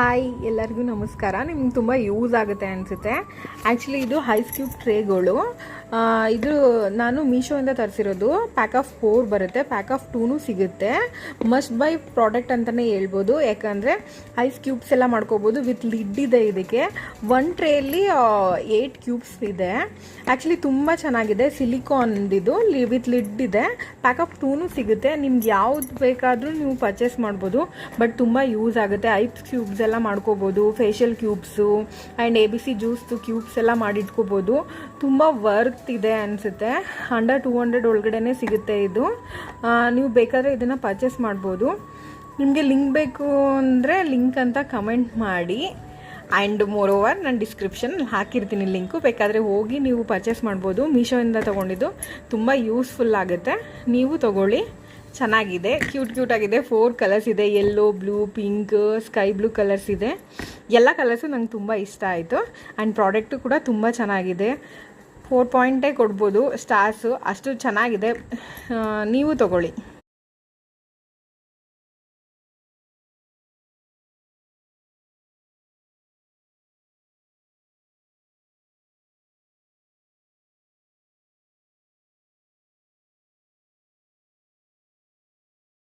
Hi ಎಲ್ಲರಿಗೂ ನಮಸ್ಕಾರ. ನಿಮ್ಗೆ ತುಂಬ ಯೂಸ್ ಆಗುತ್ತೆ ಅನಿಸುತ್ತೆ. ಆ್ಯಕ್ಚುಲಿ ಇದು ಐಸ್ ಕ್ಯೂಬ್ ಟ್ರೇಗಳು. ಇದು ನಾನು ಮೀಶೋಯಿಂದ ತರಿಸಿರೋದು. ಪ್ಯಾಕ್ ಆಫ್ 4 ಬರುತ್ತೆ, ಪ್ಯಾಕ್ ಆಫ್ 2 ಸಿಗುತ್ತೆ. ಮಸ್ಟ್ ಬೈ ಪ್ರಾಡಕ್ಟ್ ಅಂತಲೇ ಹೇಳ್ಬೋದು. ಯಾಕಂದರೆ ಐಸ್ ಕ್ಯೂಬ್ಸ್ ಎಲ್ಲ ಮಾಡ್ಕೋಬೋದು. ವಿತ್ ಲಿಡ್ ಇದೆ. ಇದಕ್ಕೆ 1 ಟ್ರೇಯಲ್ಲಿ 8 ಕ್ಯೂಬ್ಸ್ ಇದೆ. ಆ್ಯಕ್ಚುಲಿ ತುಂಬ ಚೆನ್ನಾಗಿದೆ. ಸಿಲಿಕಾನ್ದಿದು ವಿತ್ ಲಿಡ್ ಇದೆ. ಪ್ಯಾಕ್ ಆಫ್ 2 ಸಿಗುತ್ತೆ. ನಿಮ್ಗೆ ಯಾವ್ದು ಬೇಕಾದರೂ ನೀವು ಪರ್ಚೇಸ್ ಮಾಡ್ಬೋದು. ಬಟ್ ತುಂಬ ಯೂಸ್ ಆಗುತ್ತೆ. ಐಸ್ ಕ್ಯೂಬ್ಸ್ ಎಲ್ಲ ಮಾಡ್ಕೋಬೋದು. ಫೇಶಿಯಲ್ ಕ್ಯೂಬ್ಸು ಆ್ಯಂಡ್ ABC ಜ್ಯೂಸ್ದು ಕ್ಯೂಬ್ಸ್ ಎಲ್ಲ ಮಾಡಿಟ್ಕೋಬೋದು. ತುಂಬ ವರ್ತ್ ಇದೆ ಅನಿಸುತ್ತೆ. ಅಂಡರ್ 200 ಒಳಗಡೆ ಸಿಗುತ್ತೆ ಇದು. ನೀವು ಬೇಕಾದರೆ ಇದನ್ನು ಪರ್ಚೇಸ್ ಮಾಡ್ಬೋದು. ನಿಮಗೆ ಲಿಂಕ್ ಬೇಕು ಅಂದರೆ ಲಿಂಕ್ ಅಂತ ಕಮೆಂಟ್ ಮಾಡಿ. ಆ್ಯಂಡ್ ಮೋರ್ ಓವರ್ ನಾನು ಡಿಸ್ಕ್ರಿಪ್ಷನ್ ಹಾಕಿರ್ತೀನಿ ಲಿಂಕು. ಬೇಕಾದರೆ ಹೋಗಿ ನೀವು ಪರ್ಚೇಸ್ ಮಾಡ್ಬೋದು. ಮೀಶೋಯಿಂದ ತೊಗೊಂಡಿದ್ದು ತುಂಬ ಯೂಸ್ಫುಲ್ ಆಗುತ್ತೆ. ನೀವು ತೊಗೊಳ್ಳಿ. ಚೆನ್ನಾಗಿದೆ, ಕ್ಯೂಟ್ ಆಗಿದೆ. 4 ಕಲರ್ಸ್ ಇದೆ. Yellow, blue, pink, sky blue colours ಇದೆ. ಎಲ್ಲ ಕಲರ್ಸು ನಂಗೆ ತುಂಬ ಇಷ್ಟ ಆಯಿತು. ಆ್ಯಂಡ್ ಪ್ರಾಡಕ್ಟು ಕೂಡ ತುಂಬ ಚೆನ್ನಾಗಿದೆ. 4 ಪಾಯಿಂಟೇ ಕೊಡ್ಬೋದು ಸ್ಟಾರ್ಸು. ಅಷ್ಟು ಚೆನ್ನಾಗಿದೆ. ನೀವು ತೊಗೊಳ್ಳಿ.